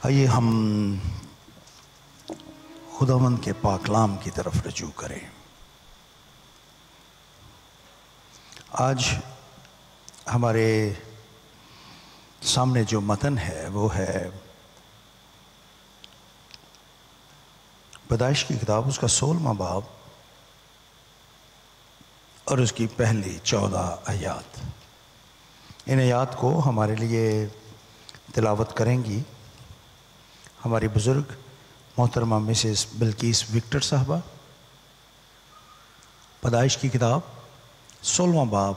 آئیے ہم خداوند کے پاکلام کی طرف رجوع کریں۔ آج ہمارے سامنے جو متن ہے وہ ہے پیدائش کی کتاب، اس کا 16واں باب اور اس کی پہلی 14 آیات۔ ان آیات کو ہمارے لیے تلاوت کریں گی ہماری بزرگ محترمہ مسز بلقیس وکٹر صاحبہ۔ پیدائش کی کتاب 16واں باب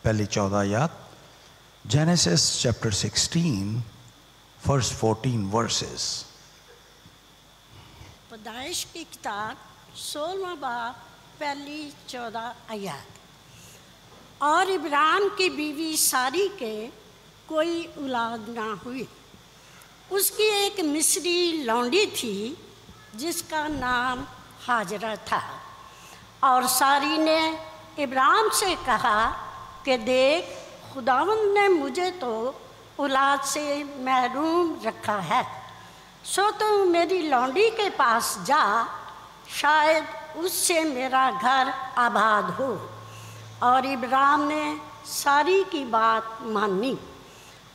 پہلی 14 آیات، جینیسس چیپٹر 16 فرسٹ 14 ورسز۔ پیدائش کی کتاب 16واں باب پہلی 14 آیات۔ اور ابراہیم کی بیوی ساری کے کوئی اولاد نہ ہوئی۔ اس کی ایک مصری لونڈی تھی جس کا نام ہاجرہ تھا۔ اور ساری نے ابراہیم سے کہا کہ دیکھ، خداوند نے مجھے تو اولاد سے محروم رکھا ہے، سو تو میری لونڈی کے پاس جا، شاید اس سے میرا گھر آباد ہو۔ اور ابراہیم نے ساری کی بات مانی۔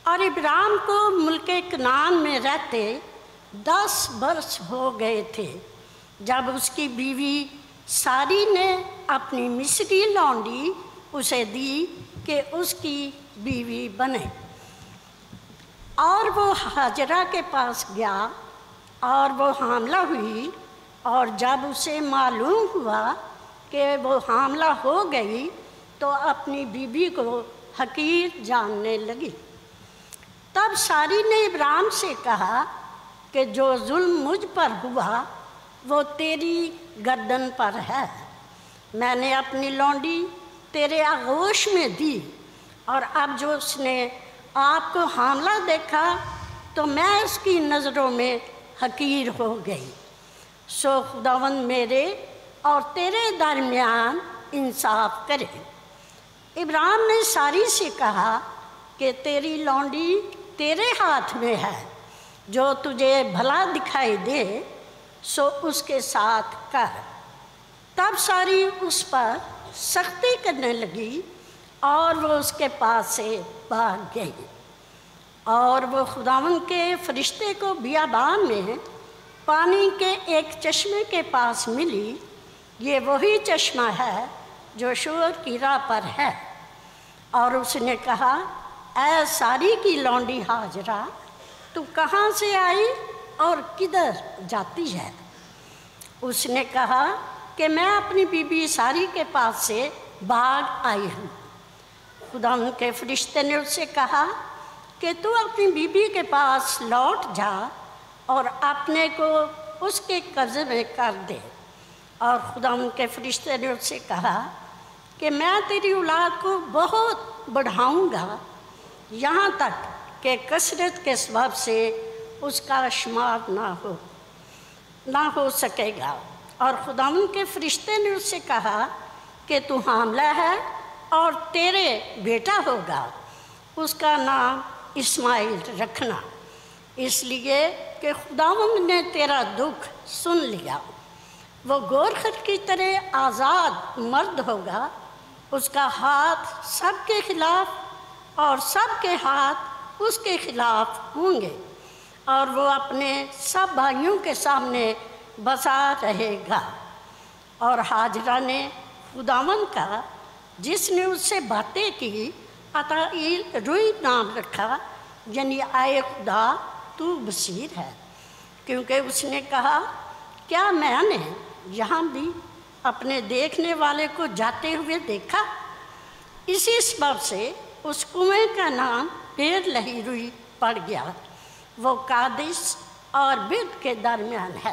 اور ابراہیم کو ملک کنعان میں رہتے 10 برس ہو گئے تھے جب اس کی بیوی ساری نے اپنی مصری لونڈی اسے دی کہ اس کی بیوی بنے۔ اور وہ ہاجرہ کے پاس گیا اور وہ حاملہ ہوئی، اور جب اسے معلوم ہوا کہ وہ حاملہ ہو گئی تو اپنی بیوی کو حقیر جاننے لگی۔ تب ساری نے ابراہیم سے کہا کہ جو ظلم مجھ پر ہوا وہ تیری گردن پر ہے۔ میں نے اپنی لونڈی تیرے آغوش میں دی، اور اب جو اس نے آپ کو حاملہ دیکھا تو میں اس کی نظروں میں حقیر ہو گئی۔ سو خداوند میرے اور تیرے درمیان انصاف کرے۔ ابراہیم نے ساری سے کہا کہ تیری لونڈی تیرے ہاتھ میں ہے، جو تجھے بھلا دکھائی دے سو اس کے ساتھ کر۔ تب ساری اس پر سختی کرنے لگی اور وہ اس کے پاس سے بھاگ گئی۔ اور وہ خداوند کے فرشتے کو بیابان میں پانی کے ایک چشمے کے پاس ملی۔ یہ وہی چشمہ ہے جو شور کی راہ پر ہے۔ اور اس نے کہا، اے ساری کی لونڈی ہاجرہ، تو کہاں سے آئی اور کدھر جاتی ہے؟ اس نے کہا کہ میں اپنی بیوی ساری کے پاس سے بھاگ آئی ہوں۔ خداوند کے فرشتے نے اس سے کہا کہ تو اپنی بیوی کے پاس لوٹ جا اور اپنے کو اس کے قبضے میں کر دے۔ اور خداوند کے فرشتے نے اس سے کہا کہ میں تیری اولاد کو بہت بڑھاؤں گا، یہاں تک کہ کثرت کے سبب سے اس کا شمار نہ ہو سکے گا۔ اور خداوند کے فرشتے نے اس سے کہا کہ تو حاملہ ہے اور تیرے بیٹا ہوگا، اس کا نام اسماعیل رکھنا، اس لیے کہ خداوند نے تیرا دکھ سن لیا۔ وہ گورخر کی طرح آزاد مرد ہوگا، اس کا ہاتھ سب کے خلاف اور سب کے ہاتھ اس کے خلاف ہوں گے، اور وہ اپنے سب بھائیوں کے سامنے بسا رہے گا۔ اور ہاجرہ نے خداوند کا جس نے اس سے باتیں کی عطائیل روئی نام رکھا، یعنی آئے خدا تو بصیر ہے، کیونکہ اس نے کہا، کیا میں نے یہاں بھی اپنے دیکھنے والے کو جاتے ہوئے دیکھا؟ اسی سبب سے اس کنویں کا نام پیر لہی روئی پڑ گیا۔ وہ قادش اور برد کے درمیان ہے۔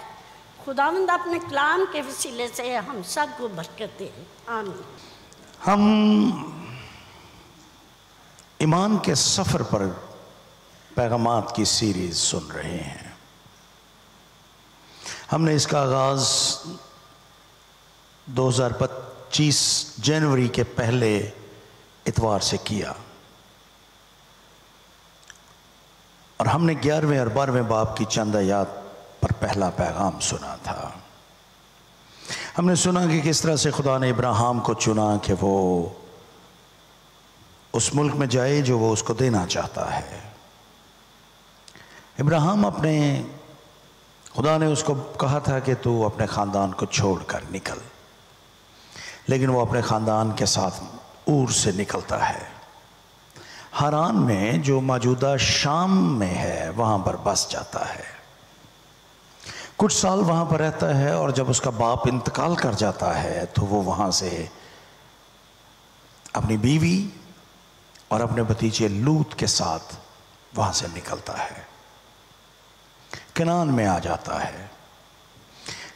خداوند اپنے کلام کے وسیلے سے ہم سب کو برکت دے، آمین۔ ہم ایمان کے سفر پر پیغامات کی سیریز سن رہے ہیں۔ ہم نے اس کا آغاز 2025 جنوری کے پہلے اتوار سے کیا۔ اور ہم نے 11ویں اور 12ویں باب کی چند آیات پر پہلا پیغام سنا تھا۔ ہم نے سنا کہ کس طرح سے خدا نے ابراہیم کو چنا کہ وہ اس ملک میں جائے جو وہ اس کو دینا چاہتا ہے۔ ابراہیم خدا نے اس کو کہا تھا کہ تو اپنے خاندان کو چھوڑ کر نکل، لیکن وہ اپنے خاندان کے ساتھ اور سے نکلتا ہے، ہاران میں جو موجودہ شام میں ہے وہاں پر بس جاتا ہے، کچھ سال وہاں پر رہتا ہے، اور جب اس کا باپ انتقال کر جاتا ہے تو وہ وہاں سے اپنی بیوی اور اپنے بھتیجے لوط کے ساتھ وہاں سے نکلتا ہے، کنعان میں آ جاتا ہے۔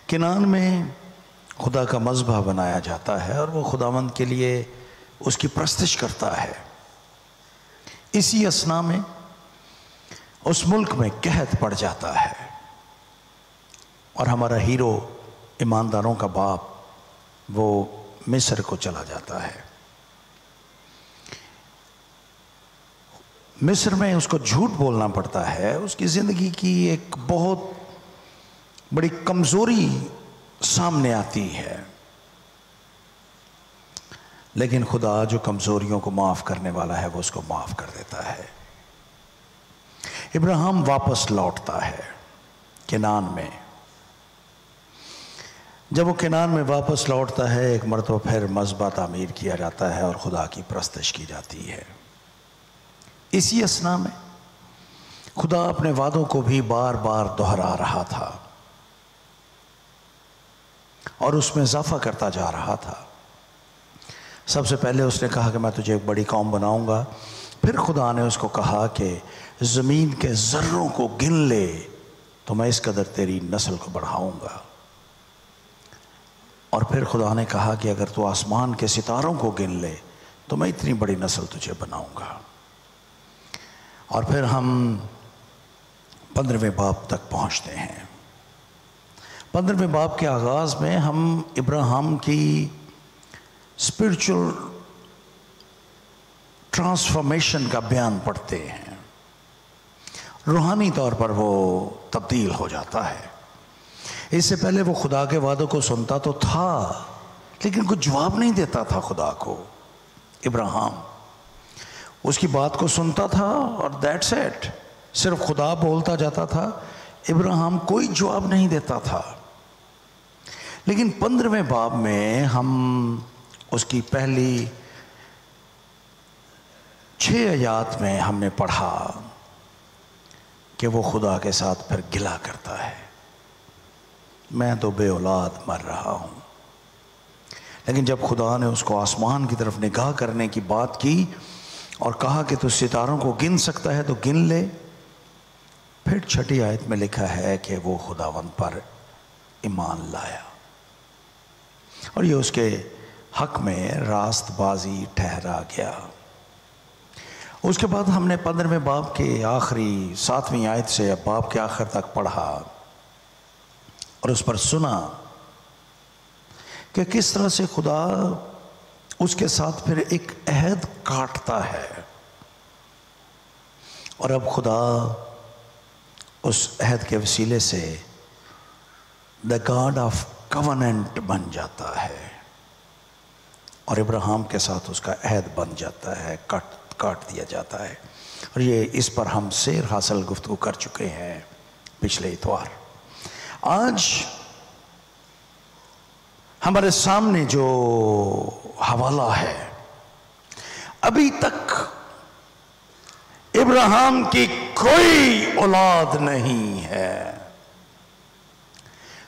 کنعان میں خدا کا مذبح بنایا جاتا ہے اور وہ خداوند کے لیے اس کی پرستش کرتا ہے۔ اسی اثناء میں اس ملک میں قحط پڑ جاتا ہے اور ہمارا ہیرو ایمانداروں کا باپ وہ مصر کو چلا جاتا ہے۔ مصر میں اس کو جھوٹ بولنا پڑتا ہے، اس کی زندگی کی ایک بہت بڑی کمزوری سامنے آتی ہے، لیکن خدا جو کمزوریوں کو معاف کرنے والا ہے وہ اس کو معاف کر دیتا ہے۔ ابراہیم واپس لوٹتا ہے کنعان میں۔ جب وہ کنعان میں واپس لوٹتا ہے، ایک مرتبہ پھر مذبح تعمیر کیا جاتا ہے اور خدا کی پرستش کی جاتی ہے۔ اسی اثناء میں خدا اپنے وعدوں کو بھی بار بار دہرا رہا تھا اور اس میں اضافہ کرتا جا رہا تھا۔ سب سے پہلے اس نے کہا کہ میں تجھے ایک بڑی قوم بناؤں گا، پھر خدا نے اس کو کہا کہ زمین کے ذروں کو گن لے تو میں اس قدر تیری نسل کو بڑھاؤں گا، اور پھر خدا نے کہا کہ اگر تو آسمان کے ستاروں کو گن لے تو میں اتنی بڑی نسل تجھے بناؤں گا۔ اور پھر ہم 15ویں باب تک پہنچتے ہیں۔ 15ویں باب کے آغاز میں ہم ابراہیم کی اسپرچل ٹرانسفارمیشن کا بیان پڑھتے ہیں۔ روحانی طور پر وہ تبدیل ہو جاتا ہے۔ اس سے پہلے وہ خدا کے وعدوں کو سنتا تو تھا لیکن کچھ جواب نہیں دیتا تھا خدا کو۔ ابراہیم اس کی بات کو سنتا تھا اور دیٹس اٹ، صرف خدا بولتا جاتا تھا، ابراہیم کوئی جواب نہیں دیتا تھا۔ لیکن 15ویں باب میں ہم اس کی پہلی 6 آیات میں ہم نے پڑھا کہ وہ خدا کے ساتھ پھر گلہ کرتا ہے، میں تو بے اولاد مر رہا ہوں۔ لیکن جب خدا نے اس کو آسمان کی طرف نگاہ کرنے کی بات کی اور کہا کہ تو ستاروں کو گن سکتا ہے تو گن لے، پھر 6 آیت میں لکھا ہے کہ وہ خداوند پر ایمان لایا اور یہ اس کے حق میں راست بازی ٹھہرا گیا۔ اس کے بعد ہم نے 15ویں باب کے آخری 7ویں آیت سے باب کے آخر تک پڑھا اور اس پر سنا کہ کس طرح سے خدا اس کے ساتھ پھر ایک عہد کاٹتا ہے، اور اب خدا اس عہد کے وسیلے سے دا گاڈ آف کوننٹ بن جاتا ہے اور ابراہیم کے ساتھ اس کا عہد بن جاتا ہے، کاٹ دیا جاتا ہے۔ اور یہ اس پر ہم سیر حاصل گفتگو کر چکے ہیں پچھلے اتوار۔ آج ہمارے سامنے جو حوالہ ہے، ابھی تک ابراہیم کی کوئی اولاد نہیں ہے۔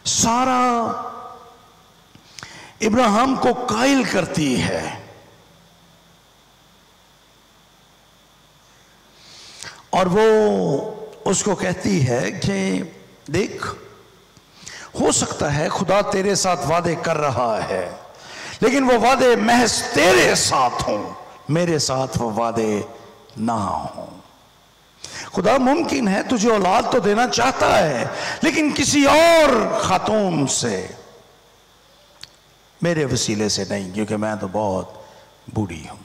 سارا ابراہیم کو قائل کرتی ہے اور وہ اس کو کہتی ہے کہ دیکھ، ہو سکتا ہے خدا تیرے ساتھ وعدے کر رہا ہے لیکن وہ وعدے محض تیرے ساتھ ہوں، میرے ساتھ وہ وعدے نہ ہوں۔ خدا ممکن ہے تجھے اولاد تو دینا چاہتا ہے لیکن کسی اور خاتون سے، میرے وسیلے سے نہیں، کیونکہ میں تو بہت بوڑھی ہوں۔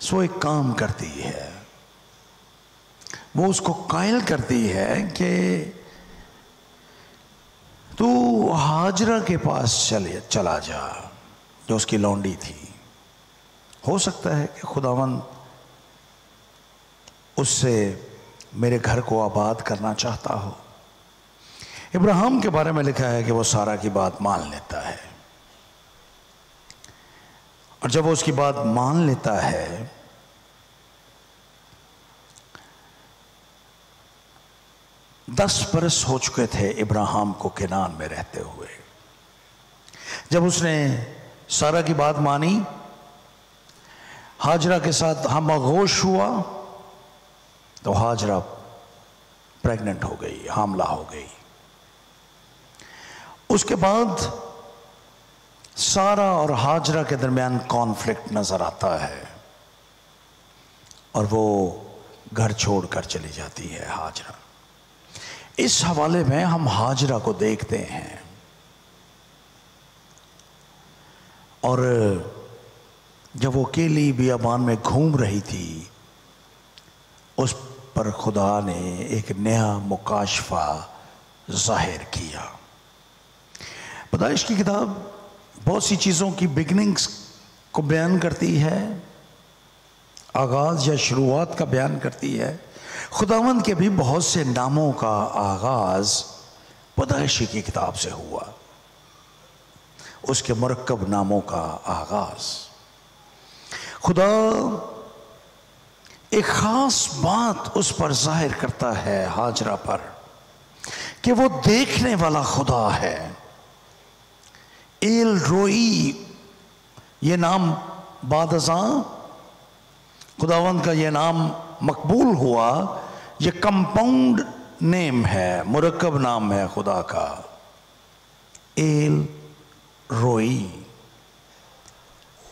سو ایک کام کرتی ہے، وہ اس کو قائل کرتی ہے کہ تو ہاجرہ کے پاس چلا جا، جو اس کی لونڈی تھی. ہو سکتا ہے کہ خداوند اس سے میرے گھر کو آباد کرنا چاہتا ہو. ابراہیم کے بارے میں لکھا ہے کہ وہ سارا کی بات مان لیتا ہے، اور جب وہ اس کی بات مان لیتا ہے دس برس ہو چکے تھے ابراہیم کو کنعان میں رہتے ہوئے. جب اس نے سارا کی بات مانی، ہاجرہ کے ساتھ ہم آغوش ہوا، تو ہاجرہ پریگننٹ ہو گئی، حاملہ ہو گئی. اس کے بعد سارا اور ہاجرہ کے درمیان کانفلکٹ نظر آتا ہے، اور وہ گھر چھوڑ کر چلی جاتی ہے ہاجرہ. اس حوالے میں ہم ہاجرہ کو دیکھتے ہیں، اور جب وہ اکیلی بیابان میں گھوم رہی تھی، اس پر خدا نے ایک نیا مکاشفہ ظاہر کیا. پیدائش کی کتاب بہت سی چیزوں کی بگننگز کو بیان کرتی ہے، آغاز یا شروعات کا بیان کرتی ہے. خداوند کے بھی بہت سے ناموں کا آغاز پیدائشی کی کتاب سے ہوا، اس کے مرکب ناموں کا آغاز. خدا ایک خاص بات اس پر ظاہر کرتا ہے، ہاجرہ پر، کہ وہ دیکھنے والا خدا ہے. ایل روئی، یہ نام بعد ازاں خداوند کا یہ نام مقبول ہوا. یہ کمپاؤنڈ نیم ہے، مرکب نام ہے خدا کا، ایل روئی،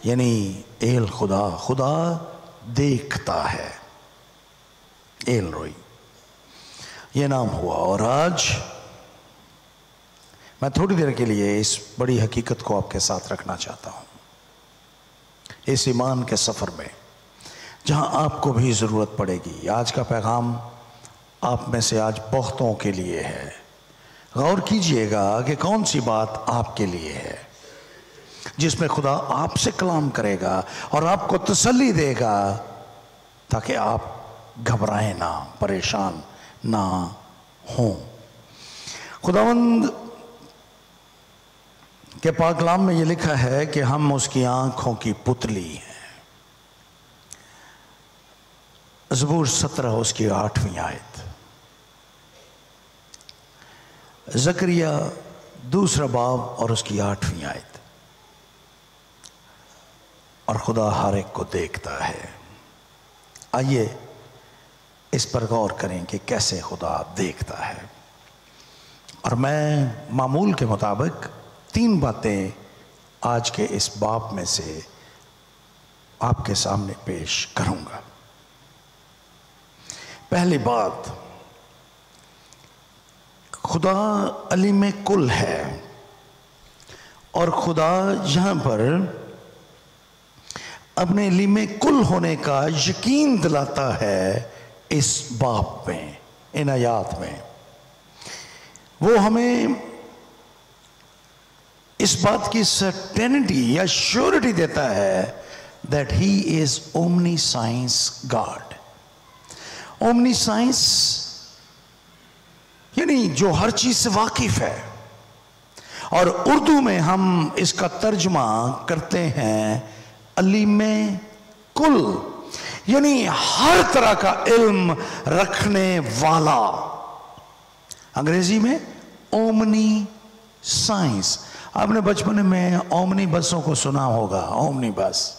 یعنی ایل خدا، خدا دیکھتا ہے. ایل روئی یہ نام ہوا. اور آج میں تھوڑی دیر کے لیے اس بڑی حقیقت کو آپ کے ساتھ رکھنا چاہتا ہوں. اس ایمان کے سفر میں جہاں آپ کو بھی ضرورت پڑے گی. آج کا پیغام آپ میں سے آج بہتوں کے لیے ہے. غور کیجئے گا کہ کون سی بات آپ کے لیے ہے جس میں خدا آپ سے کلام کرے گا اور آپ کو تسلی دے گا، تاکہ آپ گھبرائیں نہ، پریشان نہ ہوں. خداوند کے پاک کلام میں یہ لکھا ہے کہ ہم اس کی آنکھوں کی پتلی ہیں. زبور 17 اس کی 8ویں آیت. زکریا 2 باب اور اس کی 8ویں آیت. اور خدا ہر ایک کو دیکھتا ہے. آئیے اس پر غور کریں کہ کیسے خدا دیکھتا ہے. اور میں معمول کے مطابق 3 باتیں آج کے اس باب میں سے آپ کے سامنے پیش کروں گا. پہلی بات، خدا علیم کل ہے، اور خدا یہاں پر اپنے علیم کل ہونے کا یقین دلاتا ہے. اس باب میں، ان آیات میں وہ ہمیں اس بات کی سرٹینٹی یا شیورٹی دیتا ہے that he is omniscience God. Omni science یعنی جو ہر چیز سے واقف ہے، اور اردو میں ہم اس کا ترجمہ کرتے ہیں علیم کل، یعنی ہر طرح کا علم رکھنے والا. انگریزی میں اومنی سائنس. آپ نے بچپن میں اومنی بسوں کو سنا ہوگا. اومنی بس،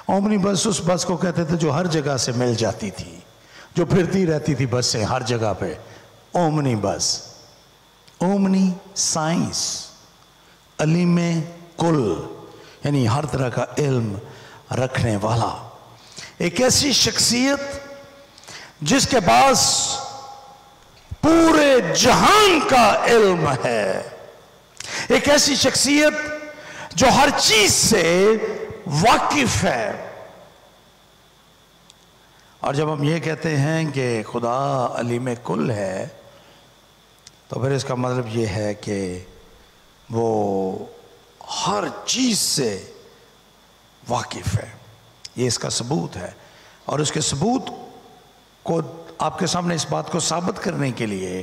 اومنی بس اس بس کو کہتے تھے جو ہر جگہ سے مل جاتی تھی، جو پھرتی رہتی تھی بسیں ہر جگہ پہ. اومنی بس، اومنی سائنس، علیم کل، یعنی ہر طرح کا علم رکھنے والا. ایک ایسی شخصیت جس کے پاس پورے جہان کا علم ہے. ایک ایسی شخصیت جو ہر چیز سے واقف ہے. اور جب ہم یہ کہتے ہیں کہ خدا علیم کل ہے تو پھر اس کا مطلب یہ ہے کہ وہ ہر چیز سے واقف ہے. یہ اس کا ثبوت ہے. اور اس کے ثبوت کو آپ کے سامنے اس بات کو ثابت کرنے کے لیے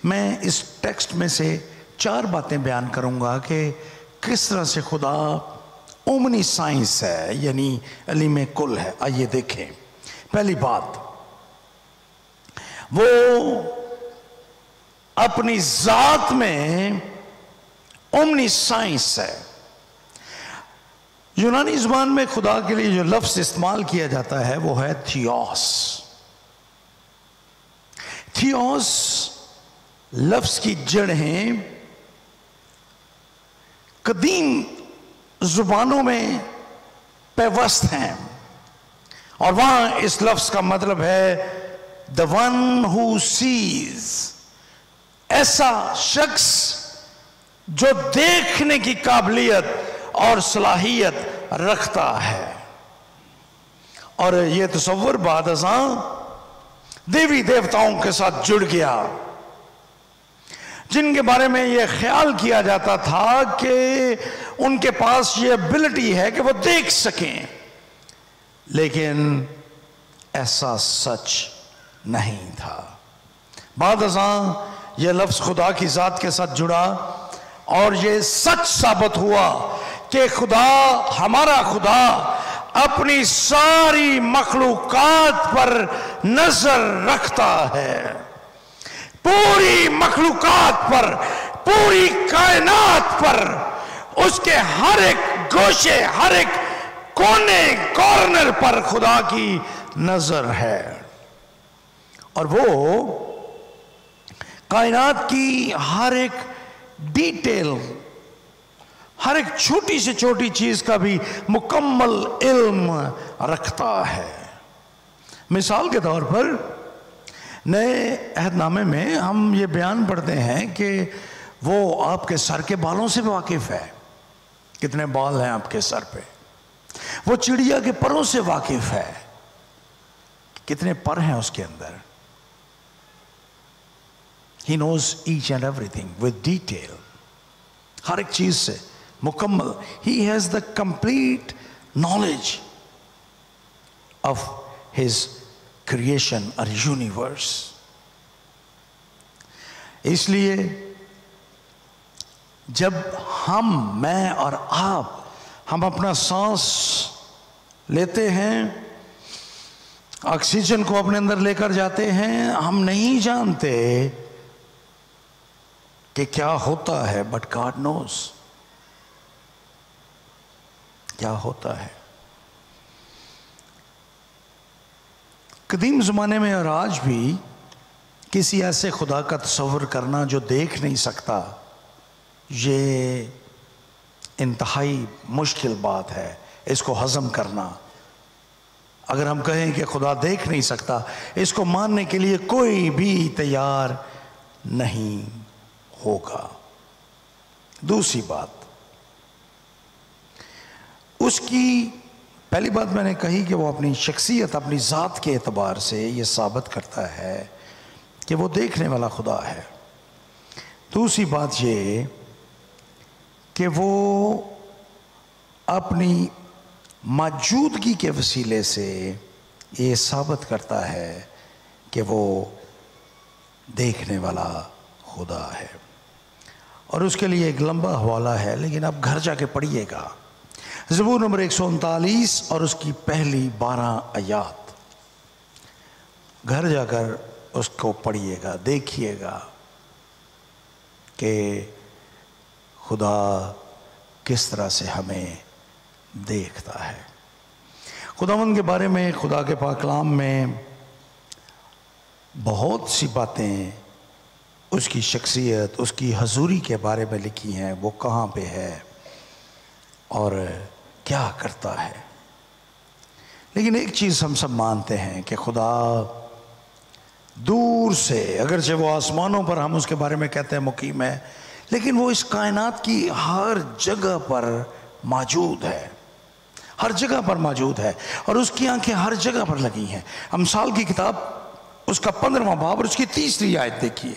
میں اس ٹیکسٹ میں سے 4 باتیں بیان کروں گا کہ کس طرح سے خدا اومنی سائنس ہے، یعنی علیم کل ہے. آئیے دیکھیں. پہلی بات، وہ اپنی ذات میں اومنی سائنس ہے. یونانی زبان میں خدا کے لیے جو لفظ استعمال کیا جاتا ہے وہ ہے تھیوس. تھیوس لفظ کی جڑیں قدیم زبانوں میں پیوست ہیں، اور وہاں اس لفظ کا مطلب ہے the one who sees، ایسا شخص جو دیکھنے کی قابلیت اور صلاحیت رکھتا ہے. اور یہ تصور بعد ازاں دیوی دیوتاؤں کے ساتھ جڑ گیا، جن کے بارے میں یہ خیال کیا جاتا تھا کہ ان کے پاس یہ ایبلٹی ہے کہ وہ دیکھ سکیں، لیکن ایسا سچ نہیں تھا. بعد ازاں یہ لفظ خدا کی ذات کے ساتھ جڑا اور یہ سچ ثابت ہوا کہ خدا، ہمارا خدا اپنی ساری مخلوقات پر نظر رکھتا ہے. پوری مخلوقات پر، پوری کائنات پر، اس کے ہر ایک گوشے، ہر ایک کونے کارنر پر خدا کی نظر ہے. اور وہ کائنات کی ہر ایک ڈیٹیل، ہر ایک چھوٹی سے چھوٹی چیز کا بھی مکمل علم رکھتا ہے. مثال کے طور پر نئے عہد نامے میں ہم یہ بیان پڑھتے ہیں کہ وہ آپ کے سر کے بالوں سے واقف ہے. کتنے بال ہیں آپ کے سر پہ. وہ چڑیا کے پروں سے واقف ہے، کتنے پر ہیں اس کے اندر. He knows each and everything with detail. ہر ایک چیز سے مکمل. He has the complete knowledge of his creation or universe. اس لیے جب میں اور آپ ہم اپنا سانس لیتے ہیں، آکسیجن کو اپنے اندر لے کر جاتے ہیں، ہم نہیں جانتے کہ کیا ہوتا ہے، بٹ گاڈ نوز کیا ہوتا ہے. قدیم زمانے میں اور آج بھی کسی ایسے خدا کا تصور کرنا جو دیکھ نہیں سکتا، یہ انتہائی مشکل بات ہے اس کو ہضم کرنا. اگر ہم کہیں کہ خدا دیکھ نہیں سکتا، اس کو ماننے کے لیے کوئی بھی تیار نہیں ہوگا. دوسری بات، اس کی پہلی بات میں نے کہی کہ وہ اپنی شخصیت، اپنی ذات کے اعتبار سے یہ ثابت کرتا ہے کہ وہ دیکھنے والا خدا ہے. دوسری بات یہ کہ وہ اپنی موجودگی کے وسیلے سے یہ ثابت کرتا ہے کہ وہ دیکھنے والا خدا ہے. اور اس کے لیے ایک لمبا حوالہ ہے، لیکن اب گھر جا کے پڑھیے گا. زبور نمبر 139 اور اس کی پہلی 12 آیات. گھر جا کر اس کو پڑھیے گا، دیکھیے گا کہ خدا کس طرح سے ہمیں دیکھتا ہے. خداوند کے بارے میں خدا کے پاک کلام میں بہت سی باتیں اس کی شخصیت، اس کی حضوری کے بارے میں لکھی ہیں. وہ کہاں پہ ہے اور کیا کرتا ہے. لیکن ایک چیز ہم سب مانتے ہیں کہ خدا دور سے، اگرچہ وہ آسمانوں پر ہم اس کے بارے میں کہتے ہیں مقیم ہے، لیکن وہ اس کائنات کی ہر جگہ پر موجود ہے. ہر جگہ پر موجود ہے، اور اس کی آنکھیں ہر جگہ پر لگی ہیں۔ امثال کی کتاب اس کا 15واں باب اور اس کی 3 آیت دیکھیے۔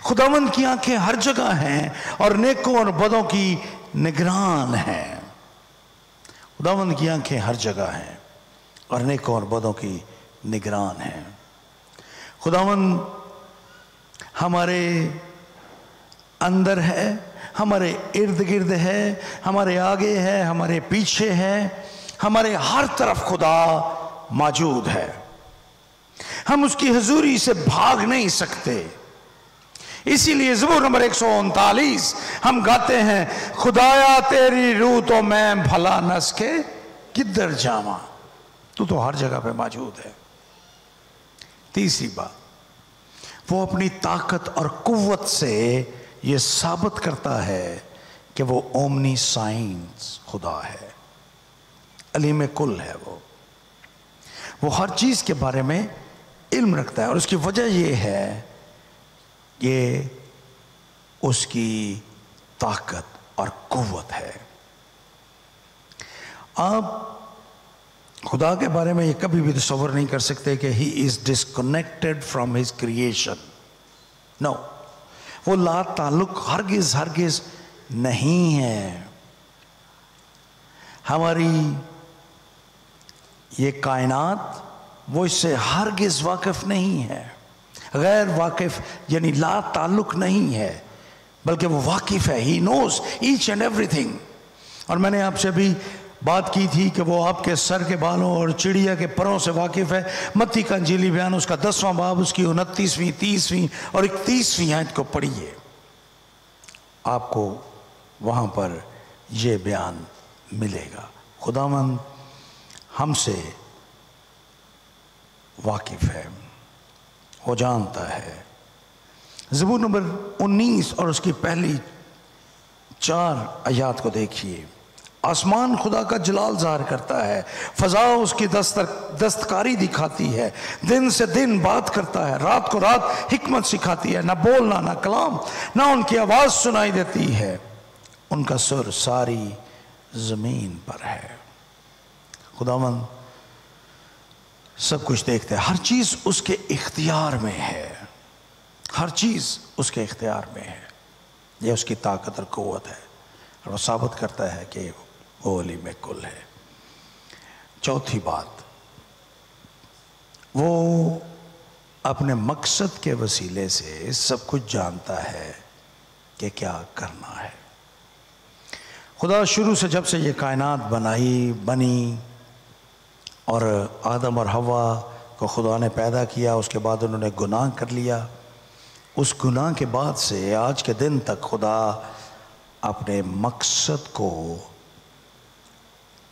خداوند کی آنکھیں ہر جگہ ہیں اور نیکوں اور بدوں کی نگران ہیں۔ خداوند کی آنکھیں ہر جگہ ہیں اور نیکوں اور بدوں کی نگران ہیں۔ خداوند ہمارے اندر ہے، ہمارے ارد گرد ہے، ہمارے آگے ہے، ہمارے پیچھے ہے، ہمارے ہر طرف خدا موجود ہے۔ ہم اس کی حضوری سے بھاگ نہیں سکتے۔ اسی لیے زبور نمبر 139 ہم گاتے ہیں، خدایا تیری روح تو میں بھلا نس کے کدھر جاواں، تو ہر جگہ پہ موجود ہے۔ تیسری بات، وہ اپنی طاقت اور قوت سے یہ ثابت کرتا ہے کہ وہ اومنی سائنس خدا ہے، علیم کل ہے۔ وہ ہر چیز کے بارے میں علم رکھتا ہے، اور اس کی وجہ یہ ہے کہ اس کی طاقت اور قوت ہے۔ آپ خدا کے بارے میں یہ کبھی بھی تصور نہیں کر سکتے کہ he is disconnected from his creation. No, وہ لا تعلق ہرگز نہیں ہے۔ ہماری یہ کائنات وہ اس سے ہرگز واقف نہیں ہے، غیر واقف یعنی لا تعلق نہیں ہے، بلکہ وہ واقف ہے۔ ہی نوز ایچ اینڈ ایوری تھنگ۔ اور میں نے آپ سے بھی بات کی تھی کہ وہ آپ کے سر کے بالوں اور چڑیا کے پروں سے واقف ہے۔ متی کا انجیلی بیان اس کا 10واں باب اس کی 29ویں 30ویں اور 31ویں آیت کو پڑھیے، آپ کو وہاں پر یہ بیان ملے گا۔ خداوند ہم سے واقف ہے، وہ جانتا ہے۔ زبور نمبر 19 اور اس کی پہلی 4 آیات کو دیکھیے۔ آسمان خدا کا جلال ظاہر کرتا ہے، فضا اس کی دستکاری دکھاتی ہے۔ دن سے دن بات کرتا ہے، رات کو رات حکمت سکھاتی ہے۔ نہ بولنا نہ کلام، نہ ان کی آواز سنائی دیتی ہے، ان کا سر ساری زمین پر ہے۔ خداوند سب کچھ دیکھتے ہیں، ہر چیز اس کے اختیار میں ہے، ہر چیز اس کے اختیار میں ہے۔ یہ اس کی طاقت اور قوت ہے، اور وہ ثابت کرتا ہے کہ وہ علیم کل ہے۔ چوتھی بات، وہ اپنے مقصد کے وسیلے سے سب کچھ جانتا ہے کہ کیا کرنا ہے۔ خدا شروع سے جب سے یہ کائنات بنی اور آدم اور حوا کو خدا نے پیدا کیا، اس کے بعد انہوں نے گناہ کر لیا۔ اس گناہ کے بعد سے آج کے دن تک خدا اپنے مقصد کو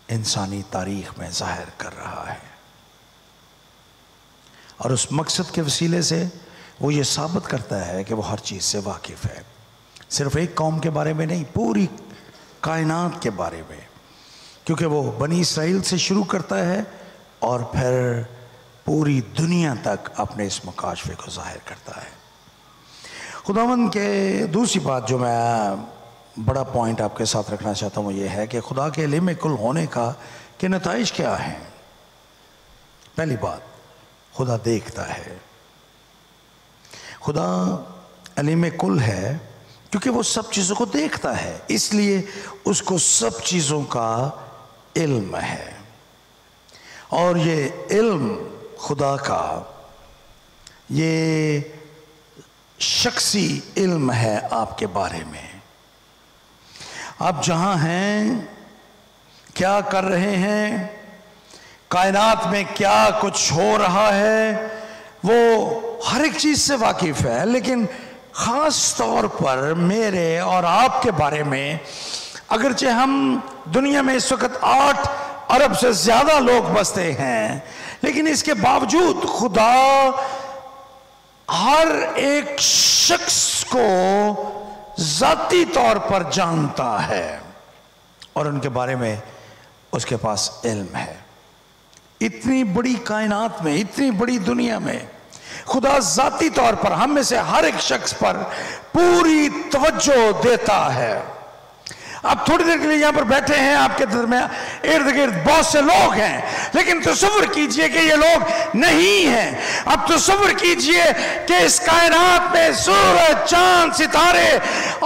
انسانی تاریخ میں ظاہر کر رہا ہے، اور اس مقصد کے وسیلے سے وہ یہ ثابت کرتا ہے کہ وہ ہر چیز سے واقف ہے، صرف ایک قوم کے بارے میں نہیں، پوری کائنات کے بارے میں، کیونکہ وہ بنی اسرائیل سے شروع کرتا ہے اور پھر پوری دنیا تک اپنے اس مکاشفے کو ظاہر کرتا ہے۔ خداوند کے دوسری بات جو میں بڑا پوائنٹ آپ کے ساتھ رکھنا چاہتا ہوں وہ یہ ہے کہ خدا کے علم کل ہونے کا کہ نتائج کیا ہیں۔ پہلی بات، خدا دیکھتا ہے۔ خدا علم کل ہے کیونکہ وہ سب چیزوں کو دیکھتا ہے، اس لیے اس کو سب چیزوں کا علم ہے، اور یہ علم خدا کا یہ شخصی علم ہے آپ کے بارے میں۔ آپ جہاں ہیں، کیا کر رہے ہیں، کائنات میں کیا کچھ ہو رہا ہے، وہ ہر ایک چیز سے واقف ہے، لیکن خاص طور پر میرے اور آپ کے بارے میں، اگرچہ ہم دنیا میں اس وقت 8 ارب سے زیادہ لوگ بستے ہیں، لیکن اس کے باوجود خدا ہر ایک شخص کو ذاتی طور پر جانتا ہے، اور ان کے بارے میں اس کے پاس علم ہے۔ اتنی بڑی کائنات میں، اتنی بڑی دنیا میں خدا ذاتی طور پر ہم میں سے ہر ایک شخص پر پوری توجہ دیتا ہے۔ آپ تھوڑی دیر کے لیے یہاں پر بیٹھے ہیں، آپ کے درمیان ارد گرد بہت سے لوگ ہیں، لیکن تصور کیجئے کہ یہ لوگ نہیں ہیں۔ اب تصور کیجئے کہ اس کائنات میں سورج، چاند، ستارے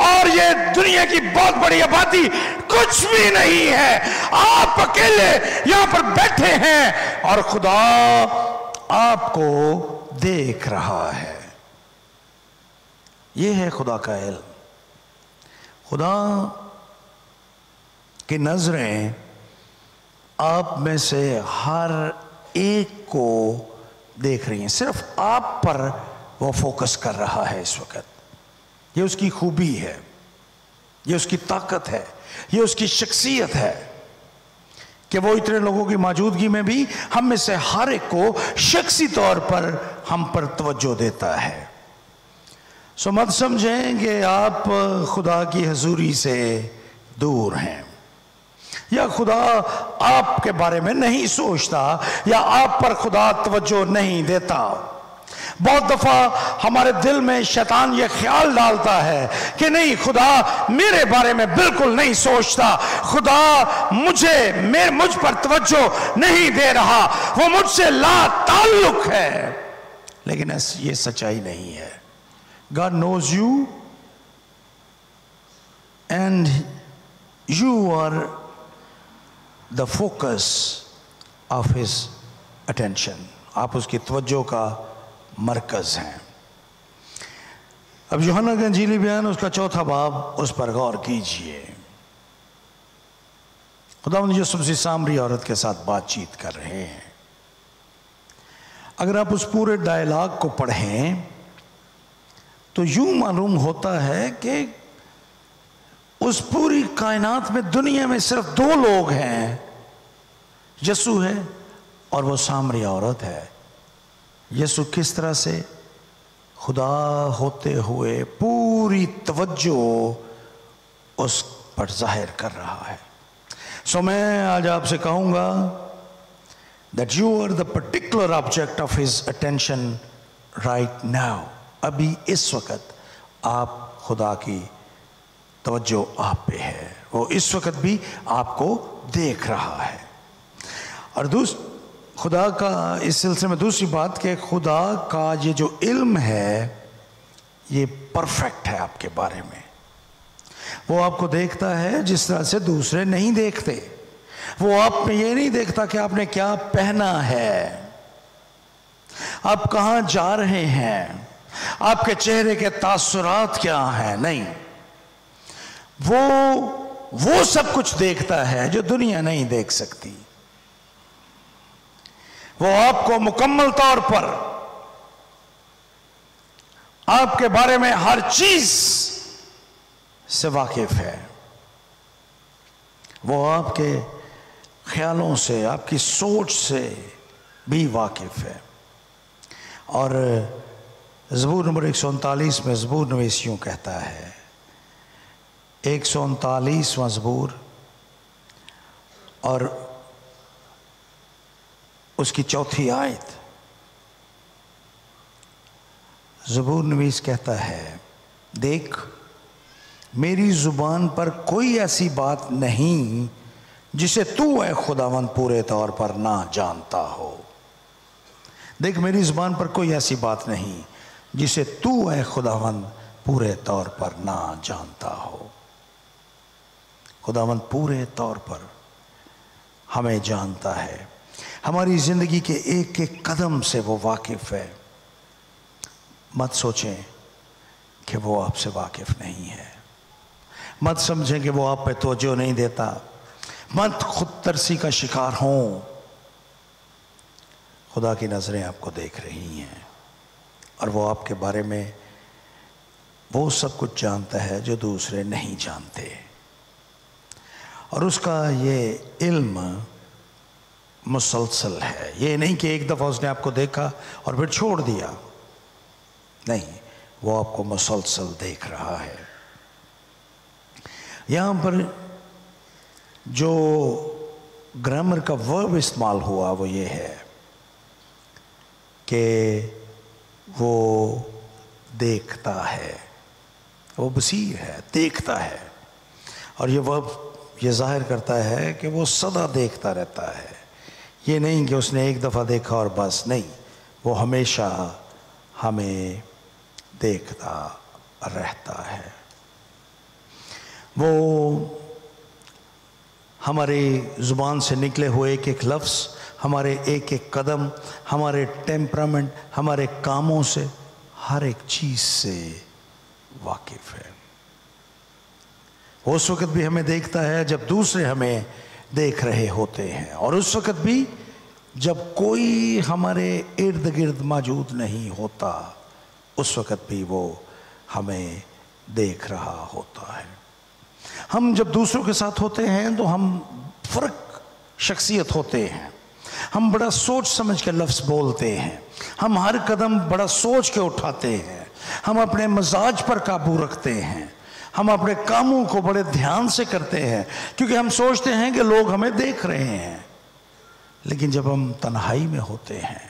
اور یہ دنیا کی بہت بڑی آبادی کچھ بھی نہیں ہے، آپ اکیلے یہاں پر بیٹھے ہیں اور خدا آپ کو دیکھ رہا ہے۔ یہ ہے خدا کا علم۔ خدا کی نظریں آپ میں سے ہر ایک کو دیکھ رہی ہیں، صرف آپ پر وہ فوکس کر رہا ہے اس وقت۔ یہ اس کی خوبی ہے، یہ اس کی طاقت ہے، یہ اس کی شخصیت ہے کہ وہ اتنے لوگوں کی موجودگی میں بھی ہم میں سے ہر ایک کو شخصی طور پر ہم پر توجہ دیتا ہے۔ سو مت سمجھیں کہ آپ خدا کی حضوری سے دور ہیں، یا خدا آپ کے بارے میں نہیں سوچتا، یا آپ پر خدا توجہ نہیں دیتا۔ بہت دفعہ ہمارے دل میں شیطان یہ خیال ڈالتا ہے کہ نہیں، خدا میرے بارے میں بالکل نہیں سوچتا، خدا مجھ پر توجہ نہیں دے رہا، وہ مجھ سے لا تعلق ہے۔ لیکن یہ سچائی نہیں ہے۔ God knows you and you are the focus of his attention. آپ اس کی توجہ کا مرکز ہیں۔ اب یوحنا کا انجیلی بیان اس کا 4 باب، اس پر غور کیجئے۔ خداوند یسوع مسیح سامری عورت کے ساتھ بات چیت کر رہے ہیں۔ اگر آپ اس پورے ڈائلاگ کو پڑھیں تو یوں معلوم ہوتا ہے کہ اس پوری کائنات میں، دنیا میں صرف 2 لوگ ہیں، یسوع ہے اور وہ سامری عورت ہے۔ یسوع کس طرح سے خدا ہوتے ہوئے پوری توجہ اس پر ظاہر کر رہا ہے۔ سو میں آج آپ سے کہوں گا that you are the particular object of his attention right now. ابھی اس وقت آپ خدا کی توجہ آپ پہ ہے، وہ اس وقت بھی آپ کو دیکھ رہا ہے۔ اور خدا کا اس سلسلے میں دوسری بات کہ خدا کا یہ جو علم ہے یہ پرفیکٹ ہے آپ کے بارے میں۔ وہ آپ کو دیکھتا ہے جس طرح سے دوسرے نہیں دیکھتے۔ وہ آپ میں یہ نہیں دیکھتا کہ آپ نے کیا پہنا ہے، آپ کہاں جا رہے ہیں، آپ کے چہرے کے تاثرات کیا ہیں، نہیں، وہ سب کچھ دیکھتا ہے جو دنیا نہیں دیکھ سکتی۔ وہ آپ کو مکمل طور پر آپ کے بارے میں ہر چیز سے واقف ہے۔ وہ آپ کے خیالوں سے، آپ کی سوچ سے بھی واقف ہے۔ اور زبور نمبر 139 میں زبور نویس یوں کہتا ہے، 139واں زبور اور اس کی 4 آیت، زبور نویس کہتا ہے، دیکھ میری زبان پر کوئی ایسی بات نہیں جسے تو اے خداوند پورے طور پر نہ جانتا ہو۔ دیکھ میری زبان پر کوئی ایسی بات نہیں جسے تو اے خداوند پورے طور پر نہ جانتا ہو۔ خداوند پورے طور پر ہمیں جانتا ہے، ہماری زندگی کے ایک ایک قدم سے وہ واقف ہے۔ مت سوچیں کہ وہ آپ سے واقف نہیں ہے، مت سمجھیں کہ وہ آپ پہ توجہ نہیں دیتا، مت خود ترسی کا شکار ہوں۔ خدا کی نظریں آپ کو دیکھ رہی ہیں اور وہ آپ کے بارے میں وہ سب کچھ جانتا ہے جو دوسرے نہیں جانتے، اور اس کا یہ علم مسلسل ہے۔ یہ نہیں کہ ایک دفعہ اس نے آپ کو دیکھا اور پھر چھوڑ دیا، نہیں، وہ آپ کو مسلسل دیکھ رہا ہے۔ یہاں پر جو گرامر کا ورب استعمال ہوا وہ یہ ہے کہ وہ دیکھتا ہے، وہ بصیر ہے، دیکھتا ہے۔ اور یہ ورب یہ ظاہر کرتا ہے کہ وہ سدا دیکھتا رہتا ہے. یہ نہیں کہ اس نے ایک دفعہ دیکھا اور بس، نہیں، وہ ہمیشہ ہمیں دیکھتا رہتا ہے. وہ ہماری زبان سے نکلے ہوئے ایک ایک لفظ، ہمارے ایک ایک قدم، ہمارے ٹیمپرامنٹ، ہمارے کاموں سے، ہر ایک چیز سے واقف ہے. وہ اس وقت بھی ہمیں دیکھتا ہے جب دوسرے ہمیں دیکھ رہے ہوتے ہیں، اور اس وقت بھی جب کوئی ہمارے ارد گرد موجود نہیں ہوتا، اس وقت بھی وہ ہمیں دیکھ رہا ہوتا ہے. ہم جب دوسروں کے ساتھ ہوتے ہیں تو ہم فرق شخصیت ہوتے ہیں. ہم بڑا سوچ سمجھ کے لفظ بولتے ہیں، ہم ہر قدم بڑا سوچ کے اٹھاتے ہیں، ہم اپنے مزاج پر قابو رکھتے ہیں، ہم اپنے کاموں کو بڑے دھیان سے کرتے ہیں کیونکہ ہم سوچتے ہیں کہ لوگ ہمیں دیکھ رہے ہیں. لیکن جب ہم تنہائی میں ہوتے ہیں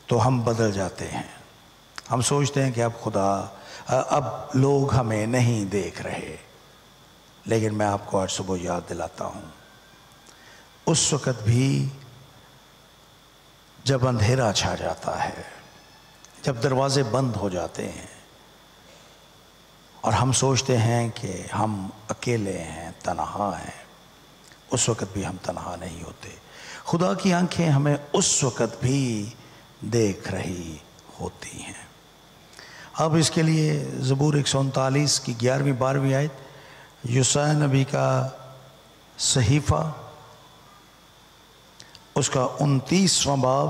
تو ہم بدل جاتے ہیں. ہم سوچتے ہیں کہ اب لوگ ہمیں نہیں دیکھ رہے. لیکن میں آپ کو آج صبح یاد دلاتا ہوں، اس وقت بھی جب اندھیرا چھا جاتا ہے، جب دروازے بند ہو جاتے ہیں اور ہم سوچتے ہیں کہ ہم اکیلے ہیں، تنہا ہیں، اس وقت بھی ہم تنہا نہیں ہوتے. خدا کی آنکھیں ہمیں اس وقت بھی دیکھ رہی ہوتی ہیں. اب اس کے لیے زبور 139 کی 11ویں 12ویں آیت، یسوع نبی کا صحیفہ، اس کا 29واں باب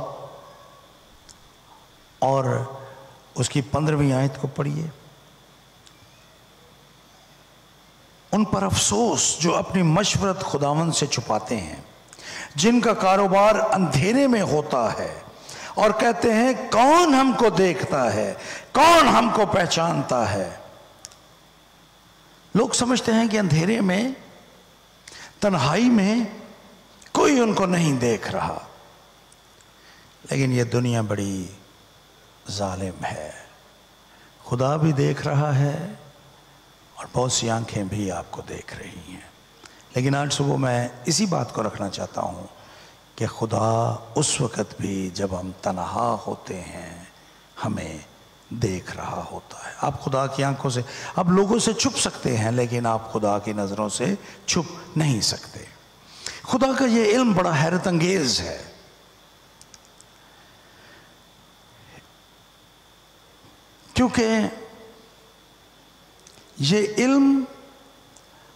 اور اس کی 15ویں آیت کو پڑھیے. ان پر افسوس جو اپنی مشورت خداوند سے چھپاتے ہیں، جن کا کاروبار اندھیرے میں ہوتا ہے اور کہتے ہیں کون ہم کو دیکھتا ہے، کون ہم کو پہچانتا ہے. لوگ سمجھتے ہیں کہ اندھیرے میں، تنہائی میں کوئی ان کو نہیں دیکھ رہا. لیکن یہ دنیا بڑی ظالم ہے. خدا بھی دیکھ رہا ہے اور بہت سی آنکھیں بھی آپ کو دیکھ رہی ہیں. لیکن آج صبح میں اسی بات کو رکھنا چاہتا ہوں کہ خدا اس وقت بھی جب ہم تنہا ہوتے ہیں ہمیں دیکھ رہا ہوتا ہے. آپ خدا کی آنکھوں سے، آپ لوگوں سے چھپ سکتے ہیں لیکن آپ خدا کی نظروں سے چھپ نہیں سکتے. خدا کا یہ علم بڑا حیرت انگیز ہے. کیونکہ یہ علم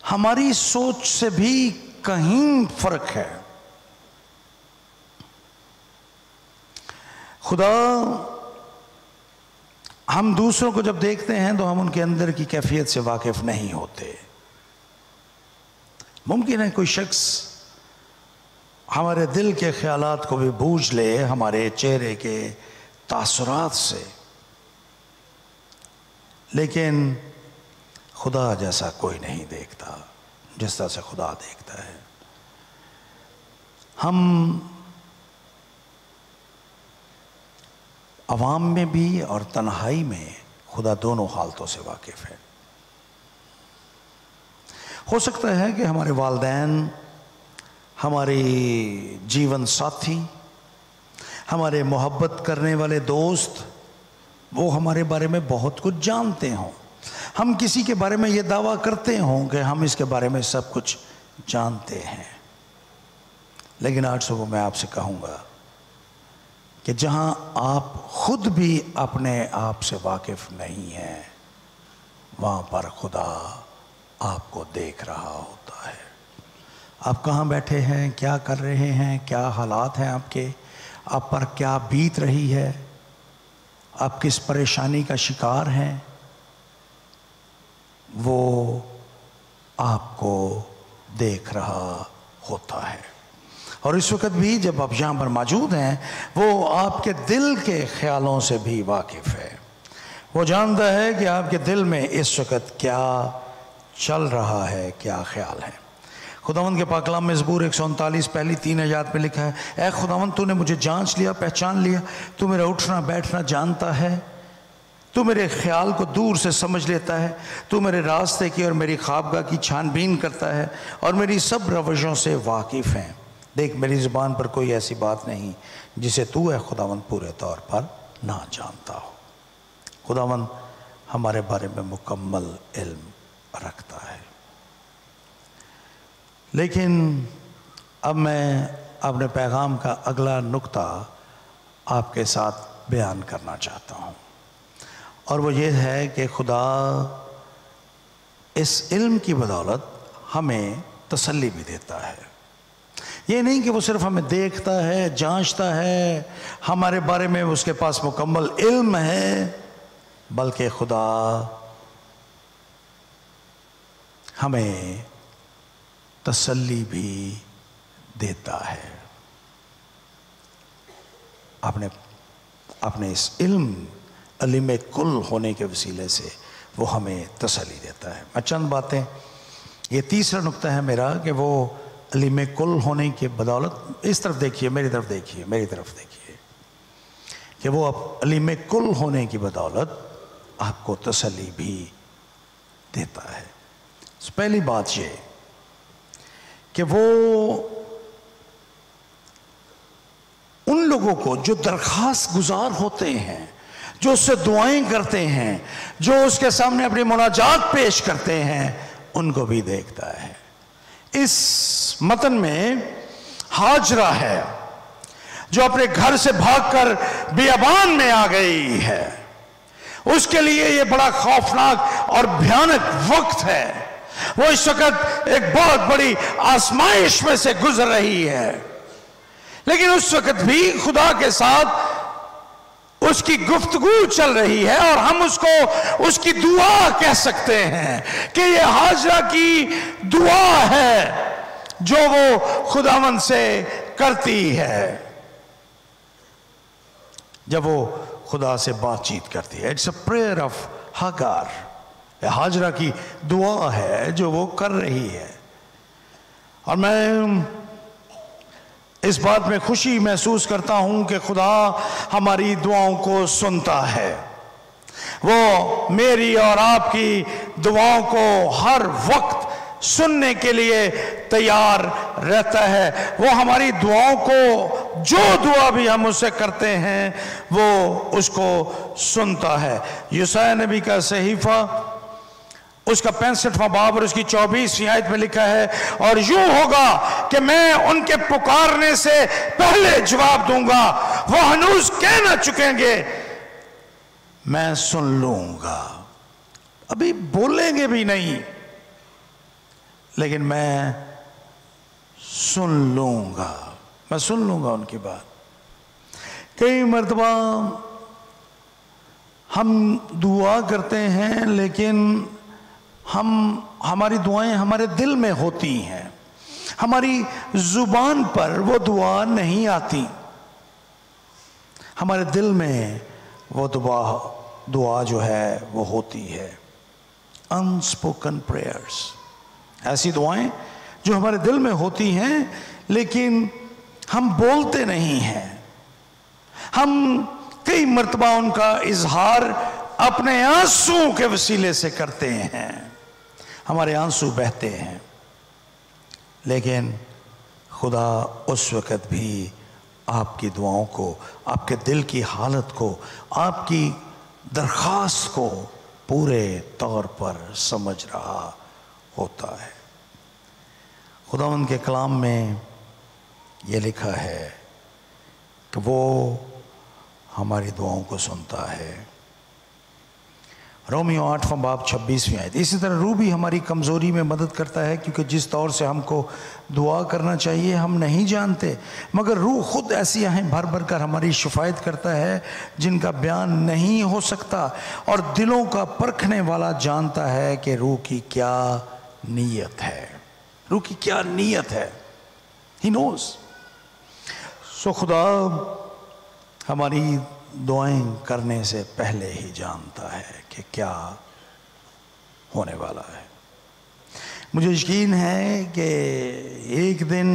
ہماری سوچ سے بھی کہیں فرق ہے. خدا، ہم دوسروں کو جب دیکھتے ہیں تو ہم ان کے اندر کی کیفیت سے واقف نہیں ہوتے. ممکن ہے کوئی شخص ہمارے دل کے خیالات کو بھی بوجھ لے ہمارے چہرے کے تاثرات سے، لیکن خدا جیسا کوئی نہیں دیکھتا جس طرح سے خدا دیکھتا ہے. ہم عوام میں بھی اور تنہائی میں خدا دونوں حالتوں سے واقف ہے. ہو سکتا ہے کہ ہمارے والدین، ہمارے جیون ساتھی، ہمارے محبت کرنے والے دوست، وہ ہمارے بارے میں بہت کچھ جانتے ہوں. ہم کسی کے بارے میں یہ دعویٰ کرتے ہوں کہ ہم اس کے بارے میں سب کچھ جانتے ہیں. لیکن آج صبح میں آپ سے کہوں گا کہ جہاں آپ خود بھی اپنے آپ سے واقف نہیں ہیں، وہاں پر خدا آپ کو دیکھ رہا ہوتا ہے. آپ کہاں بیٹھے ہیں، کیا کر رہے ہیں، کیا حالات ہیں آپ کے، آپ پر کیا بیت رہی ہے، آپ کس پریشانی کا شکار ہیں، وہ آپ کو دیکھ رہا ہوتا ہے. اور اس وقت بھی جب آپ یہاں پر موجود ہیں، وہ آپ کے دل کے خیالوں سے بھی واقف ہے. وہ جانتا ہے کہ آپ کے دل میں اس وقت کیا چل رہا ہے، کیا خیال ہے. خداوند کے پاک کلام میں زبور 139 پہلی 3 آیات میں لکھا ہے، اے خداوند تو نے مجھے جانچ لیا، پہچان لیا، تو میرا اٹھنا بیٹھنا جانتا ہے، تو میرے خیال کو دور سے سمجھ لیتا ہے، تو میرے راستے کی اور میری خوابگاہ کی چھان بین کرتا ہے اور میری سب روشوں سے واقف ہیں۔ دیکھ میری زبان پر کوئی ایسی بات نہیں جسے تو اے خداوند پورے طور پر نہ جانتا ہو۔ خداوند ہمارے بارے میں مکمل علم رکھتا ہے۔ لیکن اب میں اپنے پیغام کا اگلا نقطہ آپ کے ساتھ بیان کرنا چاہتا ہوں، اور وہ یہ ہے کہ خدا اس علم کی بدولت ہمیں تسلی بھی دیتا ہے۔ یہ نہیں کہ وہ صرف ہمیں دیکھتا ہے، جانچتا ہے، ہمارے بارے میں اس کے پاس مکمل علم ہے، بلکہ خدا ہمیں تسلی بھی دیتا ہے۔ اپنے اس علم کل ہونے کے وسیلے سے وہ ہمیں تسلی دیتا ہے۔ میں چند باتیں، یہ تیسرا نقطہ ہے میرا کہ وہ علم کل ہونے کی بدولت، اس طرف دیکھیے، میری طرف دیکھیے کہ وہ علم کل ہونے کی بدولت آپ کو تسلی بھی دیتا ہے۔ پہلی بات یہ کہ وہ ان لوگوں کو جو درخواست گزار ہوتے ہیں، جو اس سے دعائیں کرتے ہیں، جو اس کے سامنے اپنی مناجات پیش کرتے ہیں، ان کو بھی دیکھتا ہے۔ اس متن میں ہاجرہ ہے جو اپنے گھر سے بھاگ کر بیابان میں آ گئی ہے۔ اس کے لیے یہ بڑا خوفناک اور بھیانک وقت ہے۔ وہ اس وقت ایک بہت بڑی آزمائش میں سے گزر رہی ہے، لیکن اس وقت بھی خدا کے ساتھ اس کی گفتگو چل رہی ہے، اور ہم اس کو اس کی دعا کہہ سکتے ہیں کہ یہ ہاجرہ کی دعا ہے جو وہ خداوند سے کرتی ہے جب وہ خدا سے بات چیت کرتی ہے۔ اٹس اے پریئر آف ہاگار، یہ ہاجرہ کی دعا ہے جو وہ کر رہی ہے، اور میں اس بات میں خوشی محسوس کرتا ہوں کہ خدا ہماری دعاؤں کو سنتا ہے۔ وہ میری اور آپ کی دعاؤں کو ہر وقت سننے کے لیے تیار رہتا ہے۔ وہ ہماری دعاؤں کو، جو دعا بھی ہم اس سے کرتے ہیں، وہ اس کو سنتا ہے۔ یسایا نبی کا صحیفہ، اس کا 65واں باب اور اس کی 24ویں آیت میں لکھا ہے، اور یوں ہوگا کہ میں ان کے پکارنے سے پہلے جواب دوں گا، وہ ہنوز کہہ نہ چکیں گے میں سن لوں گا۔ ابھی بولیں گے بھی نہیں، لیکن میں سن لوں گا ان کی بات۔ کئی مرتبہ ہم دعا کرتے ہیں، لیکن ہماری دعائیں ہمارے دل میں ہوتی ہیں، ہماری زبان پر وہ دعا نہیں آتی، ہمارے دل میں وہ دعا جو ہے وہ ہوتی ہے۔ unspoken prayers، ایسی دعائیں جو ہمارے دل میں ہوتی ہیں لیکن ہم بولتے نہیں ہیں۔ ہم کئی مرتبہ ان کا اظہار اپنے آنسو کے وسیلے سے کرتے ہیں، ہمارے آنسو بہتے ہیں، لیکن خدا اس وقت بھی آپ کی دعاؤں کو، آپ کے دل کی حالت کو، آپ کی درخواست کو پورے طور پر سمجھ رہا ہوتا ہے۔ خداوند کے کلام میں یہ لکھا ہے کہ وہ ہماری دعاؤں کو سنتا ہے۔ رومیو 8واں باب 26ویں آیت۔ اسی طرح روح بھی ہماری کمزوری میں مدد کرتا ہے، کیونکہ جس طور سے ہم کو دعا کرنا چاہیے ہم نہیں جانتے، مگر روح خود ایسی آہیں بھر بھر کر ہماری شفاعت کرتا ہے جن کا بیان نہیں ہو سکتا، اور دلوں کا پرکھنے والا جانتا ہے کہ روح کی کیا نیت ہے۔ روح کی کیا نیت ہے، He knows۔ سو خدا ہماری دعائیں کرنے سے پہلے ہی جانتا ہے کہ کیا ہونے والا ہے۔ مجھے یقین ہے کہ ایک دن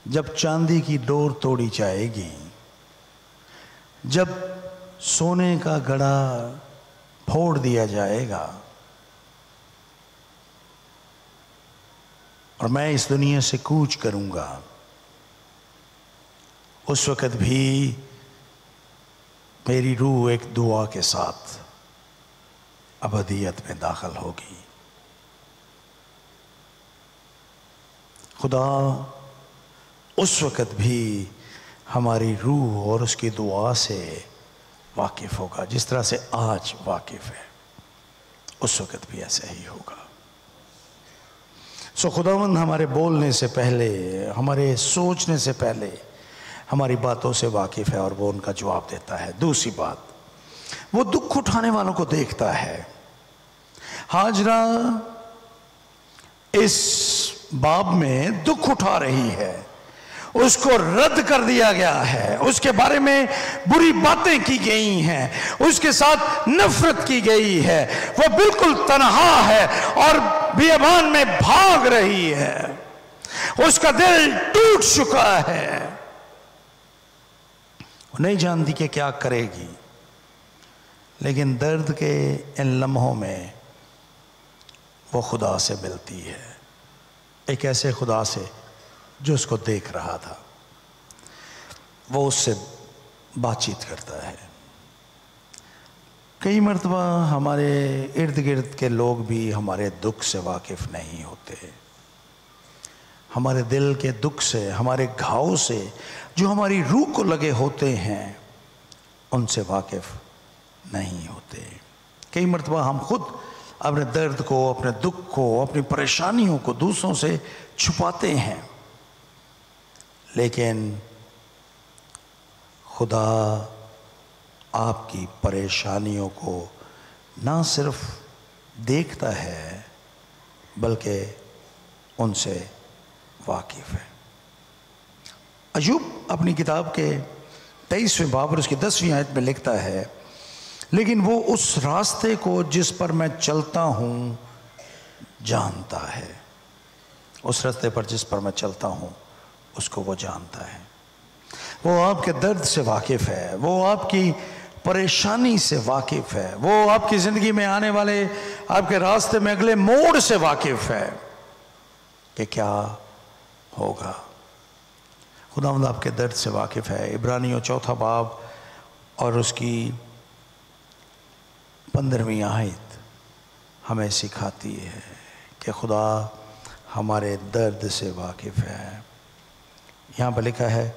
جب چاندی کی ڈور توڑی جائے گی، جب سونے کا گڑھا پھوڑ دیا جائے گا اور میں اس دنیا سے کوچ کروں گا، اس وقت بھی میری روح ایک دعا کے ساتھ ابدیت میں داخل ہوگی۔ خدا اس وقت بھی ہماری روح اور اس کی دعا سے واقف ہوگا، جس طرح سے آج واقف ہے، اس وقت بھی ایسا ہی ہوگا۔ سو خداوند ہمارے بولنے سے پہلے، ہمارے سوچنے سے پہلے ہماری باتوں سے واقف ہے اور وہ ان کا جواب دیتا ہے۔ دوسری بات، وہ دکھ اٹھانے والوں کو دیکھتا ہے۔ ہاجرہ اس باب میں دکھ اٹھا رہی ہے، اس کو رد کر دیا گیا ہے، اس کے بارے میں بری باتیں کی گئی ہیں، اس کے ساتھ نفرت کی گئی ہے، وہ بالکل تنہا ہے اور بیابان میں بھاگ رہی ہے، اس کا دل ٹوٹ چکا ہے، وہ نہیں جانتی کہ کیا کرے گی۔ لیکن درد کے ان لمحوں میں وہ خدا سے ملتی ہے، ایک ایسے خدا سے جو اس کو دیکھ رہا تھا، وہ اس سے بات چیت کرتا ہے۔ کئی مرتبہ ہمارے ارد گرد کے لوگ بھی ہمارے دکھ سے واقف نہیں ہوتے، ہمارے دل کے دکھ سے، ہمارے گھاؤ سے جو ہماری روح کو لگے ہوتے ہیں، ان سے واقف نہیں ہوتے۔ کئی مرتبہ ہم خود اپنے درد کو، اپنے دکھ کو، اپنی پریشانیوں کو دوسروں سے چھپاتے ہیں، لیکن خدا آپ کی پریشانیوں کو نہ صرف دیکھتا ہے بلکہ ان سے واقف ہے۔ ایوب اپنی کتاب کے 23ویں باب اور اس کی 10ویں آیت میں لکھتا ہے، لیکن وہ اس راستے کو جس پر میں چلتا ہوں جانتا ہے، اس راستے پر جس پر میں چلتا ہوں اس کو وہ جانتا ہے۔ وہ آپ کے درد سے واقف ہے، وہ آپ کی پریشانی سے واقف ہے، وہ آپ کی زندگی میں آنے والے آپ کے راستے میں اگلے موڑ سے واقف ہے کہ کیا ہوگا۔ خداوند آپ کے درد سے واقف ہے۔ عبرانیوں 4 باب اور اس کی 15ویں آیت ہمیں سکھاتی ہے کہ خدا ہمارے درد سے واقف ہے۔ یہاں پہ لکھا ہے،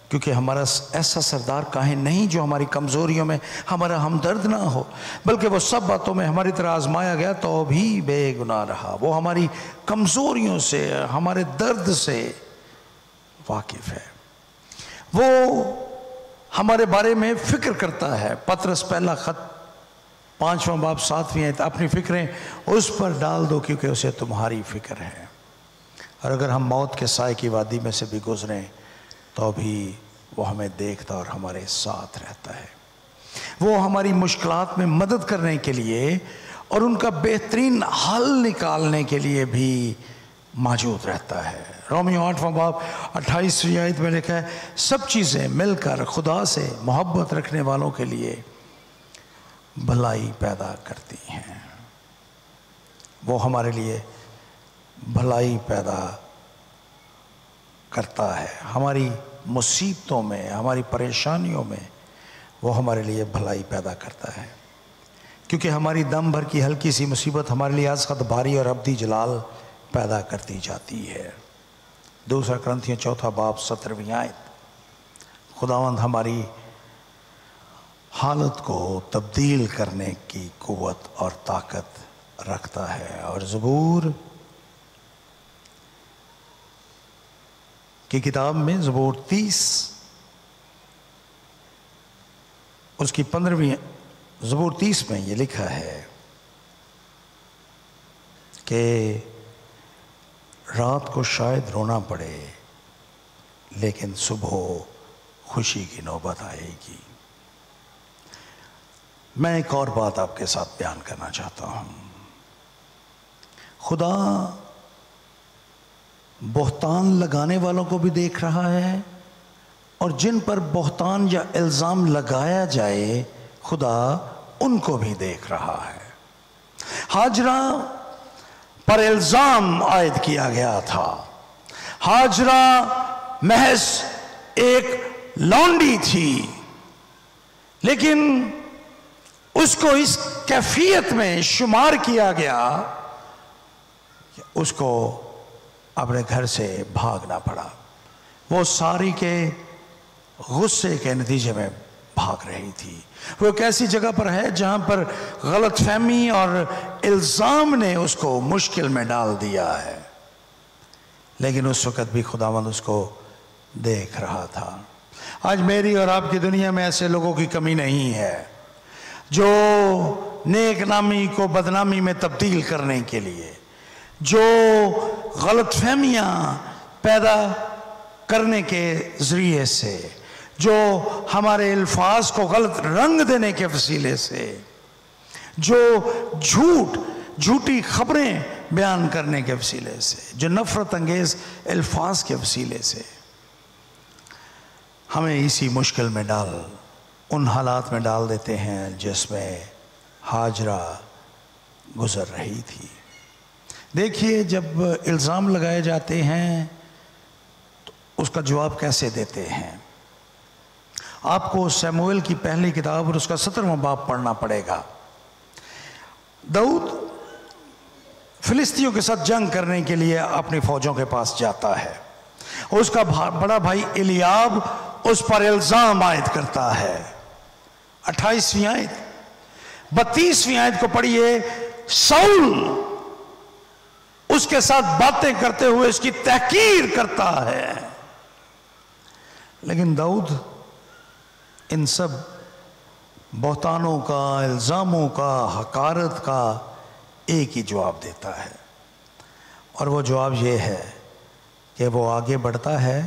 کیونکہ ہمارا ایسا سردار کاہن نہیں جو ہماری کمزوریوں میں ہمارا ہمدرد نہ ہو، بلکہ وہ سب باتوں میں ہماری طرح آزمایا گیا تو بھی بے گناہ رہا۔ وہ ہماری کمزوریوں سے، ہمارے درد سے واقف ہے، وہ ہمارے بارے میں فکر کرتا ہے۔ پطرس پہلا خط 5واں باب 7ویں آیت، اپنی فکریں اس پر ڈال دو کیونکہ اسے تمہاری فکر ہے۔ اور اگر ہم موت کے سائے کی وادی میں سے بھی گزریں تو بھی وہ ہمیں دیکھتا اور ہمارے ساتھ رہتا ہے۔ وہ ہماری مشکلات میں مدد کرنے کے لیے اور ان کا بہترین حل نکالنے کے لیے بھی موجود رہتا ہے۔ رومیو 8واں باب 28ویں آیت میں لکھا ہے، سب چیزیں مل کر خدا سے محبت رکھنے والوں کے لیے بھلائی پیدا کرتی ہیں۔ وہ ہمارے لیے بھلائی پیدا کرتا ہے، ہماری مصیبتوں میں، ہماری پریشانیوں میں وہ ہمارے لیے بھلائی پیدا کرتا ہے، کیونکہ ہماری دم بھر کی ہلکی سی مصیبت ہمارے لیے از حد بھاری اور ابدی جلال پیدا کرتی جاتی ہے۔ 2 کرنتھیوں 4 باب 17ویں آیت، خداوند ہماری حالت کو تبدیل کرنے کی قوت اور طاقت رکھتا ہے۔ اور زبور کی کتاب میں زبور 30 اس کی 15ویں زبور 30 میں یہ لکھا ہے کہ رات کو شاید رونا پڑے لیکن صبح خوشی کی نوبت آئے گی۔ میں ایک اور بات آپ کے ساتھ بیان کرنا چاہتا ہوں۔ خدا بہتان لگانے والوں کو بھی دیکھ رہا ہے اور جن پر بہتان یا الزام لگایا جائے خدا ان کو بھی دیکھ رہا ہے۔ ہاجرہ پر الزام عائد کیا گیا تھا۔ ہاجرہ محض ایک لونڈی تھی، لیکن اس کو اس کیفیت میں شمار کیا گیا کہ اس کو اپنے گھر سے بھاگنا پڑا۔ وہ ساری کے غصے کے نتیجے میں بھاگ رہی تھی۔ وہ ایک ایسی جگہ پر ہے جہاں پر غلط فہمی اور الزام نے اس کو مشکل میں ڈال دیا ہے، لیکن اس وقت بھی خداوند اس کو دیکھ رہا تھا۔ آج میری اور آپ کی دنیا میں ایسے لوگوں کی کمی نہیں ہے جو نیک نامی کو بدنامی میں تبدیل کرنے کے لیے، جو غلط فہمیاں پیدا کرنے کے ذریعے سے، جو ہمارے الفاظ کو غلط رنگ دینے کے وسیلے سے، جو جھوٹی خبریں بیان کرنے کے وسیلے سے، جو نفرت انگیز الفاظ کے وسیلے سے ہمیں اسی مشکل میں ان حالات میں ڈال دیتے ہیں جس میں ہاجرہ گزر رہی تھی۔ دیکھیے، جب الزام لگائے جاتے ہیں تو اس کا جواب کیسے دیتے ہیں۔ آپ کو سیموئیل کی پہلی کتاب اور اس کا 17واں باب پڑھنا پڑے گا۔ داؤد فلسطینیوں کے ساتھ جنگ کرنے کے لیے اپنی فوجوں کے پاس جاتا ہے۔ اس کا بڑا بھائی الیاب اس پر الزام عائد کرتا ہے۔ 28ویں آیت 32ویں آیت کو پڑھیے۔ ساؤل اس کے ساتھ باتیں کرتے ہوئے اس کی تحقیر کرتا ہے، لیکن داؤد ان سب بہتانوں کا، الزاموں کا، حقارت کا ایک ہی جواب دیتا ہے، اور وہ جواب یہ ہے کہ وہ آگے بڑھتا ہے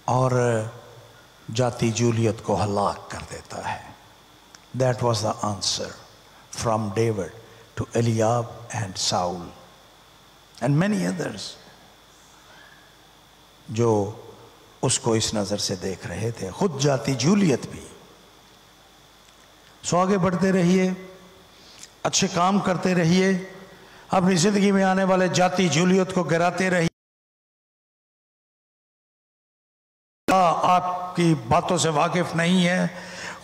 اور جاتی جولیت کو ہلاک کر دیتا ہے۔ That was the answer from David to Eliab and Saul and many others جو اس کو اس نظر سے دیکھ رہے تھے، خود جاتی جولیت بھی۔ سو آگے بڑھتے رہیے، اچھے کام کرتے رہیے، اپنی زندگی میں آنے والے جاتی جولیت کو گراتے رہیے۔ آپ کی باتوں سے واقف نہیں ہے،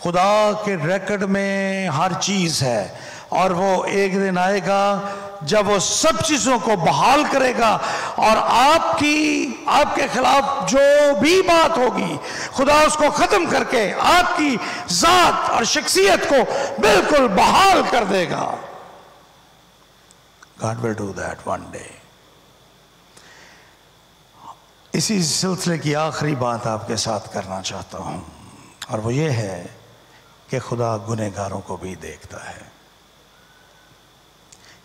خدا کے ریکارڈ میں ہر چیز ہے، اور وہ ایک دن آئے گا جب وہ سب چیزوں کو بحال کرے گا، اور آپ کے خلاف جو بھی بات ہوگی خدا اس کو ختم کر کے آپ کی ذات اور شخصیت کو بالکل بحال کر دے گا۔ God will do that one day۔ اسی سلسلے کی آخری بات آپ کے ساتھ کرنا چاہتا ہوں، اور وہ یہ ہے کہ خدا گنہگاروں کو بھی دیکھتا ہے۔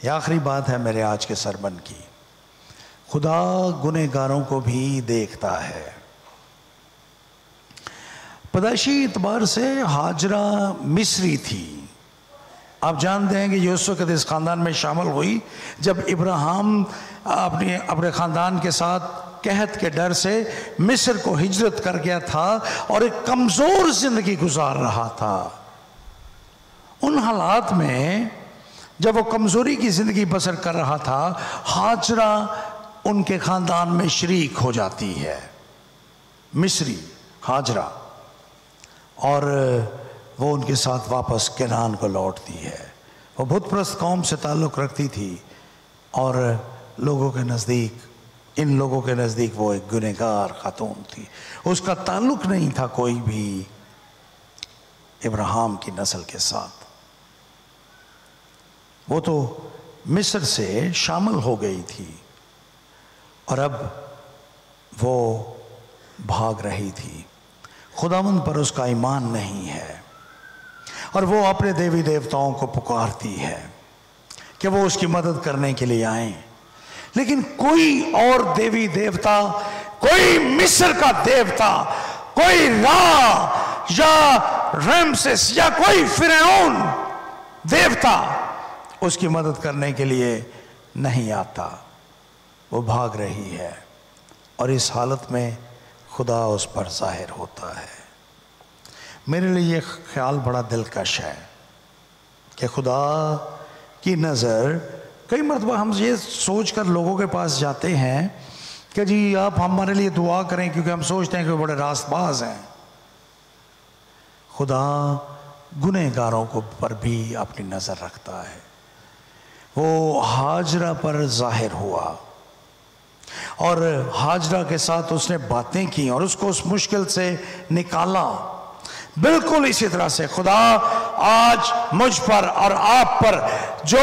یہ آخری بات ہے میرے آج کے سرمن کی۔ خدا گنہگاروں کو بھی دیکھتا ہے۔ پیدائشی اعتبار سے ہاجرہ مصری تھی۔ آپ جانتے ہیں کہ یوسف اس خاندان میں شامل ہوئی جب ابراہیم اپنے خاندان کے ساتھ قحط کے ڈر سے مصر کو ہجرت کر گیا تھا اور ایک کمزور زندگی گزار رہا تھا۔ ان حالات میں جب وہ کمزوری کی زندگی بسر کر رہا تھا، ہاجرہ ان کے خاندان میں شریک ہو جاتی ہے، مصری ہاجرہ، اور وہ ان کے ساتھ واپس کنعان کو لوٹتی ہے۔ وہ بت پرست قوم سے تعلق رکھتی تھی، اور ان لوگوں کے نزدیک وہ ایک گنہگار خاتون تھی۔ اس کا تعلق نہیں تھا کوئی بھی ابراہیم کی نسل کے ساتھ۔ وہ تو مصر سے شامل ہو گئی تھی، اور اب وہ بھاگ رہی تھی۔ خداوند پر اس کا ایمان نہیں ہے، اور وہ اپنے دیوی دیوتاؤں کو پکارتی ہے کہ وہ اس کی مدد کرنے کے لیے آئیں، لیکن کوئی اور دیوی دیوتا، کوئی مصر کا دیوتا، کوئی را یا رمسس یا کوئی فرعون دیوتا اس کی مدد کرنے کے لیے نہیں آتا۔ وہ بھاگ رہی ہے، اور اس حالت میں خدا اس پر ظاہر ہوتا ہے۔ میرے لیے یہ خیال بڑا دلکش ہے کہ خدا کی نظر، کئی مرتبہ ہم یہ سوچ کر لوگوں کے پاس جاتے ہیں کہ جی آپ ہمارے لیے دعا کریں، کیونکہ ہم سوچتے ہیں کہ وہ بڑے راست باز ہیں۔ خدا گنہگاروں کو پر بھی اپنی نظر رکھتا ہے۔ وہ ہاجرہ پر ظاہر ہوا اور ہاجرہ کے ساتھ اس نے باتیں کی اور اس کو اس مشکل سے نکالا۔ بالکل اسی طرح سے خدا آج مجھ پر اور آپ پر جو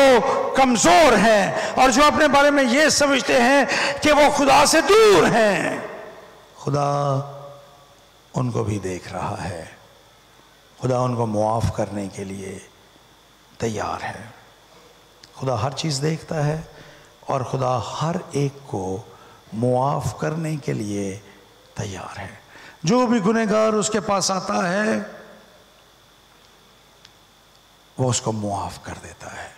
کمزور ہیں اور جو اپنے بارے میں یہ سمجھتے ہیں کہ وہ خدا سے دور ہیں، خدا ان کو بھی دیکھ رہا ہے۔ خدا ان کو معاف کرنے کے لیے تیار ہے۔ خدا ہر چیز دیکھتا ہے اور خدا ہر ایک کو معاف کرنے کے لیے تیار ہے۔ جو بھی گنہگار اس کے پاس آتا ہے وہ اس کو معاف کر دیتا ہے۔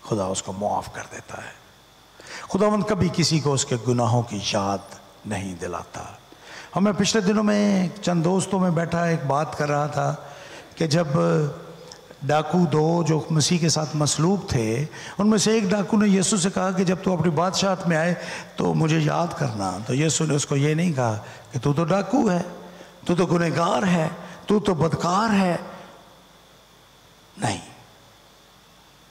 خدا اس کو معاف کر دیتا ہے۔ خداوند کبھی کسی کو اس کے گناہوں کی یاد نہیں دلاتا۔ ہمیں پچھلے دنوں میں چند دوستوں میں بیٹھا ایک بات کر رہا تھا کہ جب ڈاکو دو جو مسیح کے ساتھ مصلوب تھے، ان میں سے ایک ڈاکو نے یسوع سے کہا کہ جب تو اپنی بادشاہت میں آئے تو مجھے یاد کرنا۔ تو یسوع نے اس کو یہ نہیں کہا کہ تو ڈاکو ہے، تو گنہگار ہے، تو بدکار ہے۔ نہیں،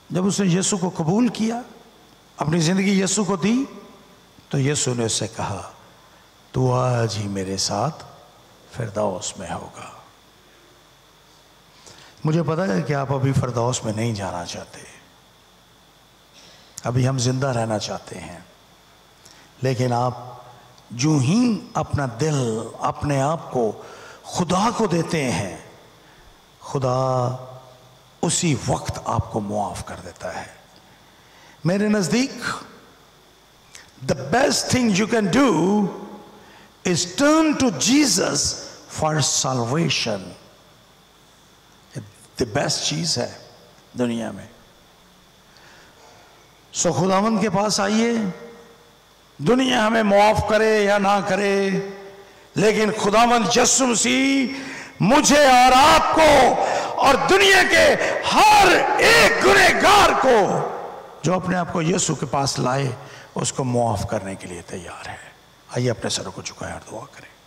جب اس نے یسوع کو قبول کیا، اپنی زندگی یسوع کو دی، تو یسوع نے اس سے کہا تو آج ہی میرے ساتھ فردوس میں ہوگا۔ مجھے پتا ہے کہ آپ ابھی فردوس میں نہیں جانا چاہتے، ابھی ہم زندہ رہنا چاہتے ہیں، لیکن آپ جو ہی اپنا دل، اپنے آپ کو خدا کو دیتے ہیں، خدا اسی وقت آپ کو معاف کر دیتا ہے۔ میرے نزدیک the best thing you can do is turn to Jesus for salvation۔ the best چیز ہے دنیا میں۔ سو خداوند کے پاس آئیے، دنیا ہمیں معاف کرے یا نہ کرے، لیکن خداوند یسوع مسیح مجھے اور آپ کو اور دنیا کے ہر ایک گنہگار کو جو اپنے آپ کو یسوع کے پاس لائے، اس کو معاف کرنے کے لیے تیار ہے۔ آئیے اپنے سروں کو جھکائیں اور دعا کریں۔